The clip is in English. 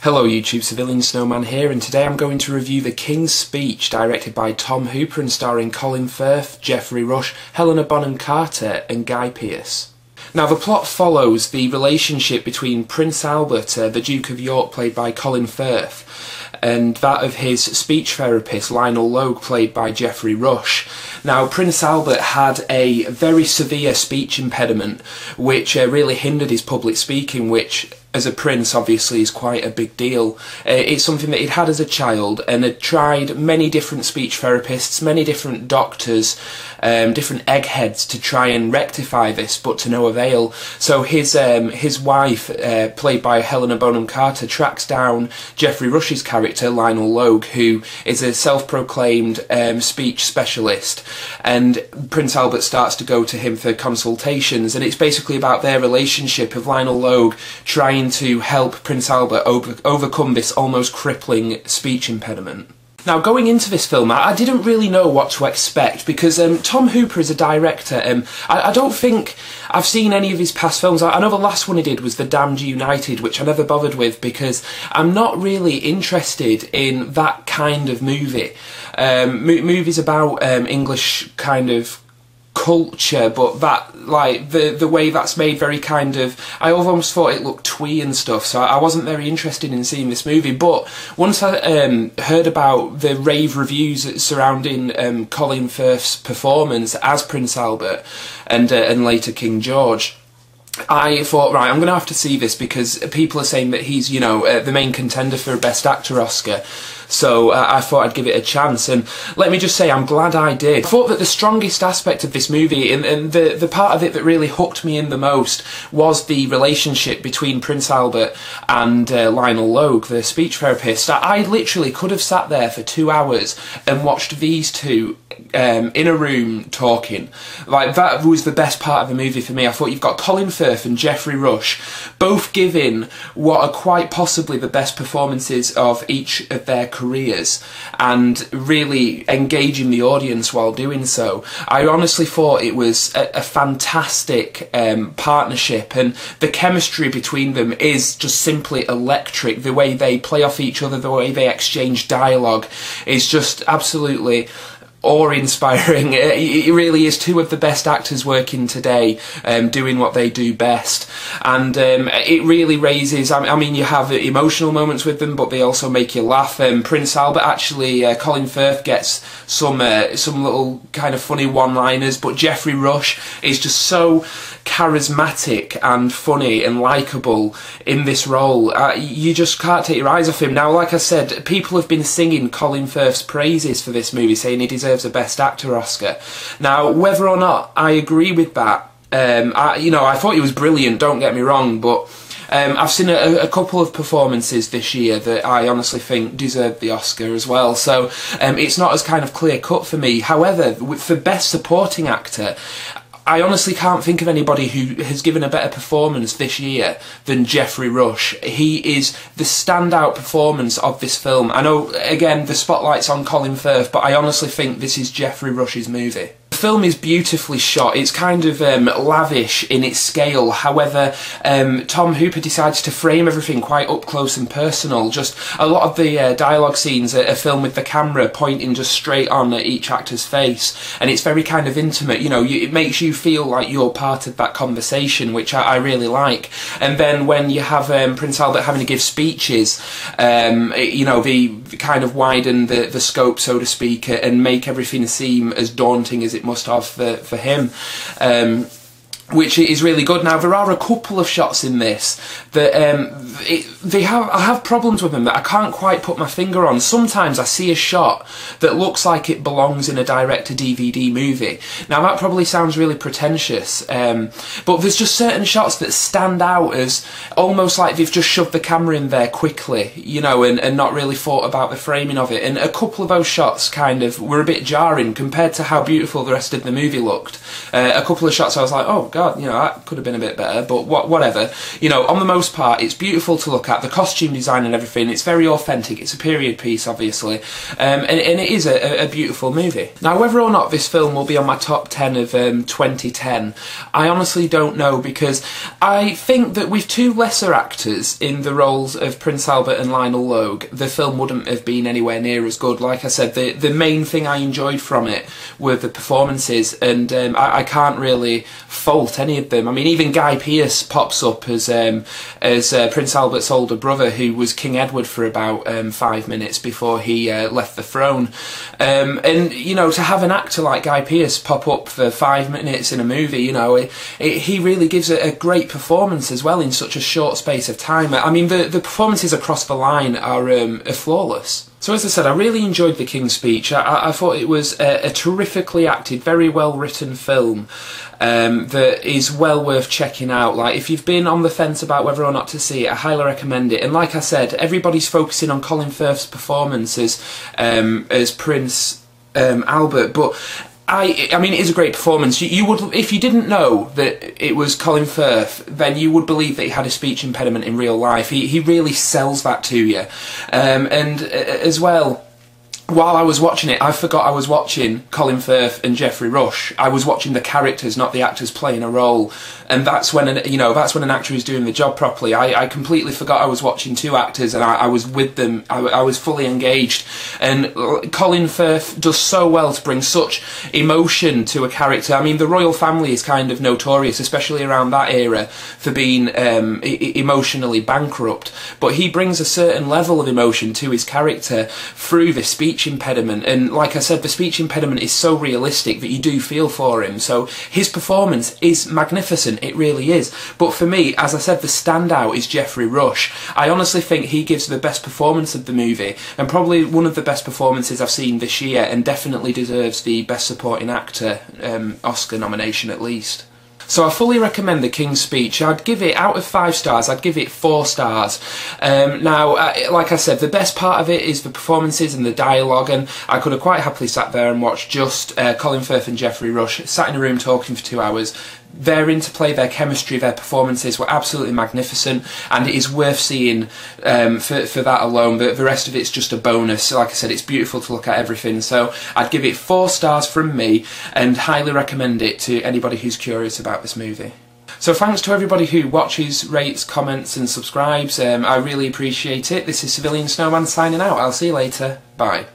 Hello YouTube, CivilianSnowman here, and today I'm going to review The King's Speech, directed by Tom Hooper and starring Colin Firth, Geoffrey Rush, Helena Bonham Carter and Guy Pearce. Now the plot follows the relationship between Prince Albert, the Duke of York, played by Colin Firth, and that of his speech therapist Lionel Logue, played by Geoffrey Rush. Now Prince Albert had a very severe speech impediment which really hindered his public speaking, which as a prince obviously is quite a big deal. It's something that he'd had as a child and had tried many different speech therapists, many different doctors, different eggheads to try and rectify this, but to no avail. So his wife, played by Helena Bonham Carter, tracks down Geoffrey Rush's character Lionel Logue, who is a self-proclaimed speech specialist, and Prince Albert starts to go to him for consultations, and it's basically about their relationship of Lionel Logue trying to help Prince Albert overcome this almost crippling speech impediment. Now, going into this film, I didn't really know what to expect because Tom Hooper is a director. I don't think I've seen any of his past films. I know the last one he did was The Damned United, which I never bothered with because I'm not really interested in that kind of movie. Movies about English kind of culture, but that, like, the way that's made very kind of, I almost thought it looked twee and stuff, so I wasn't very interested in seeing this movie. But once I heard about the rave reviews surrounding Colin Firth's performance as Prince Albert and later King George, I thought, right, I'm going to have to see this because people are saying that he's, you know, the main contender for a Best Actor Oscar. So I thought I'd give it a chance, and let me just say I'm glad I did. I thought that the strongest aspect of this movie, and the part of it that really hooked me in the most, was the relationship between Prince Albert and Lionel Logue, the speech therapist. I literally could have sat there for 2 hours and watched these two in a room talking. Like, that was the best part of the movie for me. I thought you've got Colin Firth and Geoffrey Rush both giving what are quite possibly the best performances of each of their careers and really engaging the audience while doing so. I honestly thought it was a fantastic partnership, and the chemistry between them is just simply electric. The way they play off each other, the way they exchange dialogue is just absolutely awe-inspiring. It really is two of the best actors working today, doing what they do best, and it really raises, I mean, you have emotional moments with them, but they also make you laugh. Prince Albert, actually, Colin Firth gets some little kind of funny one-liners, but Geoffrey Rush is just so charismatic and funny and likeable in this role. You just can't take your eyes off him. Now, like I said, people have been singing Colin Firth's praises for this movie, saying he deserves a Best Actor Oscar. Now, whether or not I agree with that, I thought he was brilliant, don't get me wrong, but I've seen a couple of performances this year that I honestly think deserve the Oscar as well, so it's not as kind of clear-cut for me. However, for Best Supporting Actor, I honestly can't think of anybody who has given a better performance this year than Geoffrey Rush. He is the standout performance of this film. I know, again, the spotlight's on Colin Firth, but I honestly think this is Geoffrey Rush's movie. The film is beautifully shot. It's kind of lavish in its scale. However, Tom Hooper decides to frame everything quite up close and personal. Just a lot of the dialogue scenes are filmed with the camera pointing just straight on at each actor's face, and it's very kind of intimate. You know, it makes you feel like you're part of that conversation, which I really like. And then when you have Prince Albert having to give speeches, you know, they kind of widen the scope, so to speak, and make everything seem as daunting as it must have for him, which is really good. Now, there are a couple of shots in this that I have problems with them that I can't quite put my finger on. Sometimes I see a shot that looks like it belongs in a direct-to-DVD movie. Now, that probably sounds really pretentious, but there's just certain shots that stand out as almost like they've just shoved the camera in there quickly, you know, and not really thought about the framing of it. And a couple of those shots kind of were a bit jarring compared to how beautiful the rest of the movie looked. A couple of shots I was like, oh, God, you know, that could have been a bit better, but whatever. You know, on the most part, it's beautiful to look at. The costume design and everything, it's very authentic. It's a period piece, obviously, and it is a beautiful movie. Now, whether or not this film will be on my top 10 of 2010, I honestly don't know, because I think that with two lesser actors in the roles of Prince Albert and Lionel Logue, the film wouldn't have been anywhere near as good. Like I said, the main thing I enjoyed from it were the performances, and I can't really fault any of them. I mean, even Guy Pearce pops up as Prince Albert's older brother, who was King Edward for about 5 minutes before he left the throne. And, you know, to have an actor like Guy Pearce pop up for 5 minutes in a movie, you know, he really gives a great performance as well in such a short space of time. I mean, the performances across the line are flawless. So as I said, I really enjoyed The King's Speech. I thought it was a terrifically acted, very well written film that is well worth checking out. Like, if you've been on the fence about whether or not to see it, I highly recommend it. And like I said, everybody's focusing on Colin Firth's performance as Prince Albert, but I mean, it is a great performance. You would, if you didn't know that it was Colin Firth, then you would believe that he had a speech impediment in real life. He really sells that to you. And as well, while I was watching it, I forgot I was watching Colin Firth and Geoffrey Rush. I was watching the characters, not the actors playing a role. And that's when an actor is doing the job properly. I completely forgot I was watching two actors, and I was with them. I was fully engaged. And Colin Firth does so well to bring such emotion to a character. I mean, the royal family is kind of notorious, especially around that era, for being emotionally bankrupt. But he brings a certain level of emotion to his character through the speech impediment. And like I said, the speech impediment is so realistic that you do feel for him. So his performance is magnificent. It really is. But for me, as I said, the standout is Geoffrey Rush. I honestly think he gives the best performance of the movie, and probably one of the best performances I've seen this year, and definitely deserves the Best Supporting Actor Oscar nomination at least. So I fully recommend The King's Speech. I'd give it, out of 5 stars, I'd give it 4 stars. Now, like I said, the best part of it is the performances and the dialogue, and I could have quite happily sat there and watched just Colin Firth and Geoffrey Rush, sat in a room talking for 2 hours. Their interplay, their chemistry, their performances were absolutely magnificent, and it is worth seeing for that alone. But the rest of it's just a bonus. Like I said, it's beautiful to look at everything. So I'd give it 4 stars from me, and highly recommend it to anybody who's curious about this movie. So thanks to everybody who watches, rates, comments and subscribes. I really appreciate it. This is CivilianSnowman signing out. I'll see you later. Bye.